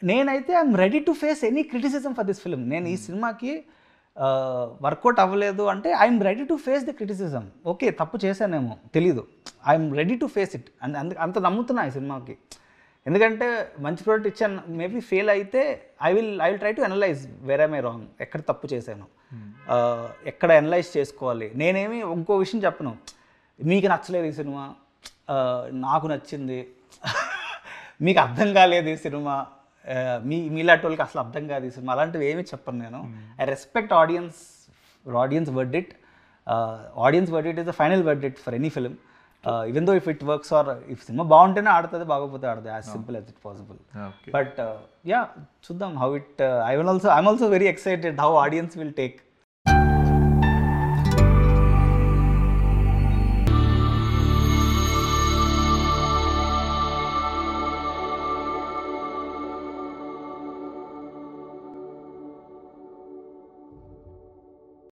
నేనైతే I'm ready to face any criticism for this film. నేను ఈ సినిమాకి వర్కౌట్ అవ్వలేదు అంటే I'm ready to face the criticism. Okay, తప్పు చేశానేమో తెలీదు, I'm ready to face it. అంత నమ్ముతున్నా ఈ సినిమాకి. ఎందుకంటే మంచి ప్రోడక్ట్ ఇచ్చాను, మేబీ ఫెయిల్ అయితే I will try to analyse where I wrong, ఎక్కడ తప్పు చేశాను, ఎక్కడ అనలైజ్ చేసుకోవాలి. నేనేమి ఇంకో విషయం చెప్పను, మీకు నచ్చలేదు ఈ సినిమా, నాకు నచ్చింది, మీకు అర్థం కాలేదు ఈ సినిమా, మీలాంటి వాళ్ళకి అసలు అర్థం కాదు ఈ సినిమా, అలాంటివి ఏమీ చెప్పను నేను. I respect audience verdict. Audience verdict is the final verdict for any film. Even though if it works or if cinema బాగుంటేనే ఆడుతుంది, బాగోపోతే ఆడదు, as simple as it possible. But ya, చూద్దాం how it. I'm also very excited how audience will take